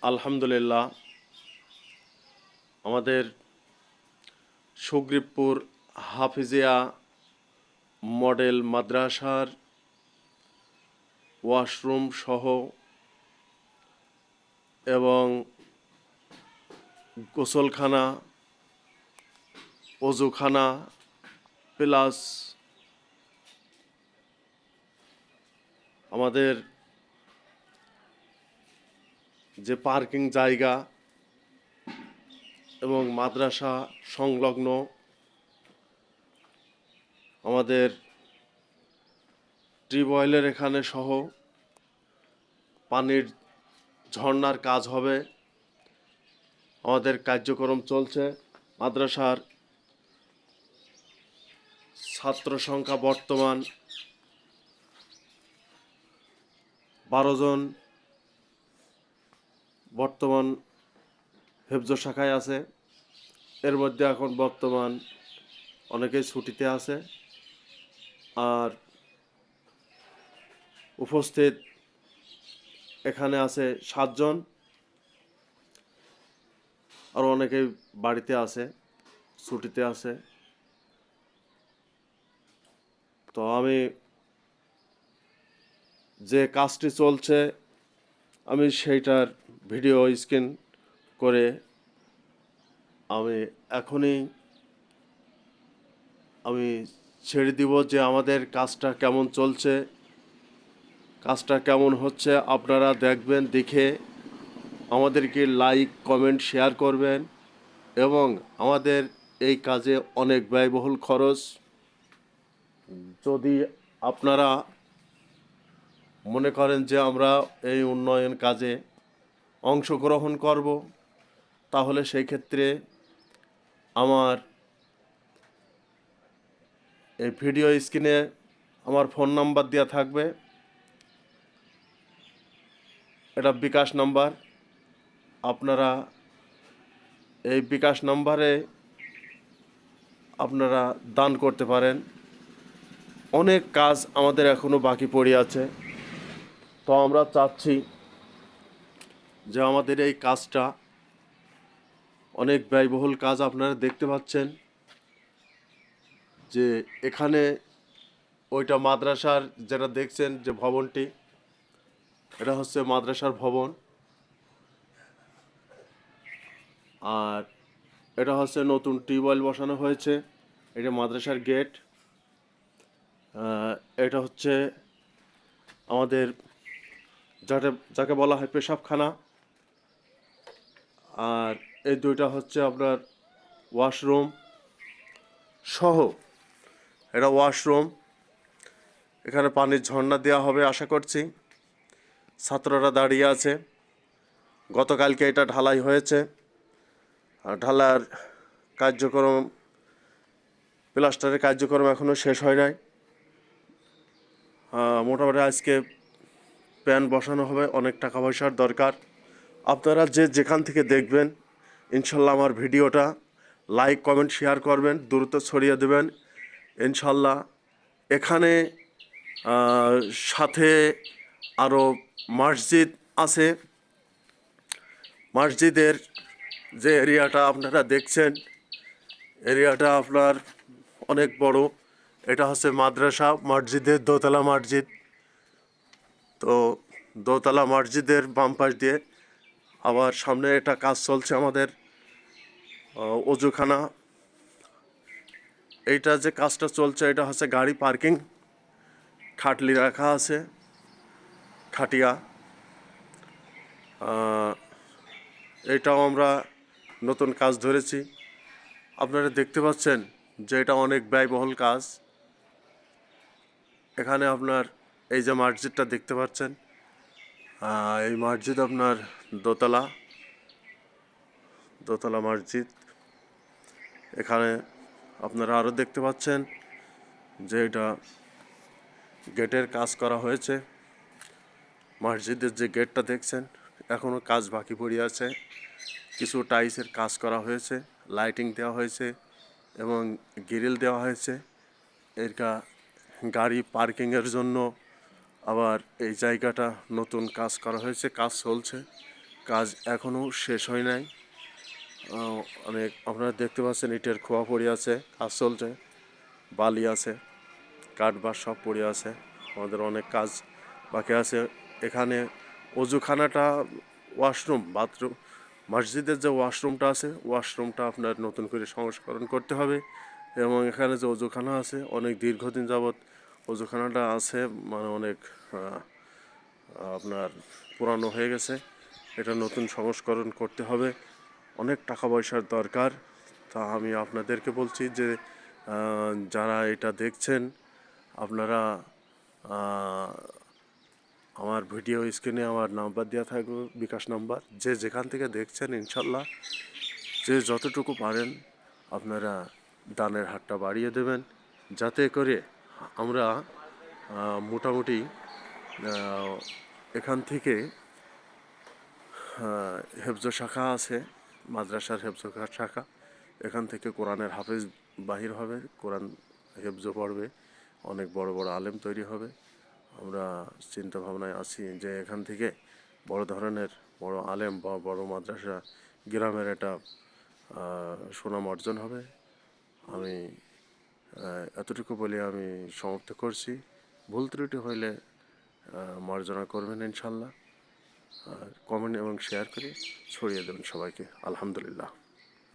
আলহামদুলিল্লাহ, আমাদের সুগ্রীবপুর হাফিজিয়া মডেল মাদ্রাসার ওয়াশরুম সহ এবং গোসলখানা, অজুখানা প্লাস আমাদের যে পার্কিং জায়গা এবং মাদ্রাসা সংলগ্ন আমাদের টিউবওয়েলের এখানে সহ পানির ঝর্ণার কাজ হবে। আমাদের কার্যক্রম চলছে। মাদ্রাসার ছাত্র সংখ্যা বর্তমান 12 জন বর্তমান হেফজ শাখায় আছে। এর মধ্যে এখন বর্তমান অনেকেই ছুটিতে আছে। আর উপস্থিত এখানে আছে 7 জন, আর অনেকেই বাড়িতে আছে, ছুটিতে আছে। তো আমি যে কাজটি চলছে আমি সেইটার ভিডিও স্ক্রিন করে আমি এখনই ছেড়ে দিব যে আমাদের কাজটা কেমন চলছে, কাজটা কেমন হচ্ছে। আপনারা দেখবেন, দেখে আমাদেরকে লাইক কমেন্ট শেয়ার করবেন। এবং আমাদের এই কাজে অনেক ব্যয়বহুল খরচ। যদি আপনারা মনে করেন যে আমরা এই উন্নয়ন কাজে অংশগ্রহণ করব, তাহলে সেই ক্ষেত্রে আমার এই ভিডিও স্ক্রিনে আমার ফোন নাম্বার দেওয়া থাকবে। এটা বিকাশ নাম্বার। আপনারা এই বিকাশ নাম্বারে আপনারা দান করতে পারেন। অনেক কাজ আমাদের এখনও বাকি পড়ে আছে। তো আমরা চাচ্ছি যে আমাদের এই কাজটা অনেক ব্যয়বহুল কাজ। আপনারা দেখতে পাচ্ছেন যে এখানে ওইটা মাদ্রাসার, যেটা দেখছেন যে ভবনটি, এটা হচ্ছে মাদ্রাসার ভবন। আর এটা হচ্ছে নতুন টিউবওয়েল বসানো হয়েছে। এটা মাদ্রাসার গেট। এটা হচ্ছে আমাদের যাকে বলা হয় পেশাবখানা। আর এই দুইটা হচ্ছে আপনার ওয়াশরুম সহ। এটা ওয়াশরুম, এখানে পানির ঝর্ণা দেওয়া হবে আশা করছি। ছাত্ররা দাঁড়িয়ে আছে। গতকালকে এটা ঢালাই হয়েছে। আর ঢালার কার্যক্রম, প্লাস্টারের কার্যক্রম এখনও শেষ হয় নাই। মোটামুটি আজকে প্যান বসানো হবে। অনেক টাকা পয়সার দরকার। আপনারা যে যেখান থেকে দেখবেন, ইনশাল্লাহ আমার ভিডিওটা লাইক কমেন্ট শেয়ার করবেন, দ্রুত ছড়িয়ে দেবেন ইনশাল্লাহ। এখানে সাথে আরও মসজিদ আছে। মসজিদের যে এরিয়াটা আপনারা দেখছেন, এরিয়াটা আপনার অনেক বড়। এটা হচ্ছে মাদ্রাসা মসজিদের দোতলা মসজিদ। তো দোতলা মসজিদের বাম পাশ দিয়ে আবার সামনে এটা কাজ চলছে আমাদের অজুখানা। এইটা যে কাজটা চলছে এটা হচ্ছে গাড়ি পার্কিং, খাটলি রাখা আছে, খাটিয়া। এটাও আমরা নতুন কাজ ধরেছি। আপনারা দেখতে পাচ্ছেন যে এটা অনেক ব্যয়বহুল কাজ। এখানে আপনার এই যে মসজিদটা দেখতে পাচ্ছেন, এই মসজিদ আপনার দোতলা মসজিদ। এখানে আপনারা আরও দেখতে পাচ্ছেন যে এটা গেটের কাজ করা হয়েছে। মসজিদের যে গেটটা দেখছেন, এখনও কাজ বাকি পড়ে আছে। কিছু টাইলসের কাজ করা হয়েছে, লাইটিং দেওয়া হয়েছে এবং গ্রিল দেওয়া হয়েছে। এটা গাড়ি পার্কিংয়ের জন্য আবার এই জায়গাটা নতুন কাজ করা হয়েছে, কাজ চলছে। কাজ এখনও শেষ হয় নাই। অনেক আপনারা দেখতে পাচ্ছেন ইটের খোয়া পড়ে আছে, কাজ চলছে, বালি আছে, কাঠ বাঁশ সব পড়ে আছে। আমাদের অনেক কাজ বাকি আছে। এখানে অজুখানাটা, ওয়াশরুম, বাথরুম, মসজিদের যে ওয়াশরুমটা আছে, ওয়াশরুমটা আপনার নতুন করে সংস্করণ করতে হবে। এবং এখানে যে অজুখানা আছে, অনেক দীর্ঘদিন যাবৎ অজুখানাটা আছে, মানে অনেক আপনার পুরানো হয়ে গেছে। এটা নতুন সংস্করণ করতে হবে, অনেক টাকা পয়সার দরকার। তা আমি আপনাদেরকে বলছি যে যারা এটা দেখছেন, আপনারা আমার ভিডিও স্ক্রিনে আমার নাম্বার দেওয়া থাকবে, বিকাশ নাম্বার। যে যেখান থেকে দেখছেন, ইনশাল্লাহ যে যতটুকু পারেন আপনারা দানের হাতটা বাড়িয়ে দেবেন, যাতে করে আমরা মোটামুটি এখান থেকে হেফজ শাখা আছে, মাদ্রাসার হেফজ শাখা, এখান থেকে কোরআনের হাফেজ বাহির হবে, কোরআন হেফজ পড়বে, অনেক বড় বড় আলেম তৈরি হবে। আমরা চিন্তা ভাবনায় আছি যে এখান থেকে বড় ধরনের বড় আলেম বা বড় মাদ্রাসা, গ্রামের একটা সুনাম অর্জন হবে। আমি এতটুকু বলে আমি সমাপ্ত করছি। ভুল ত্রুটি হইলে মার্জনা করবেন ইনশাল্লাহ। কমেন্ট এবং শেয়ার করে ছড়িয়ে দেবেন সবাইকে। আলহামদুলিল্লাহ।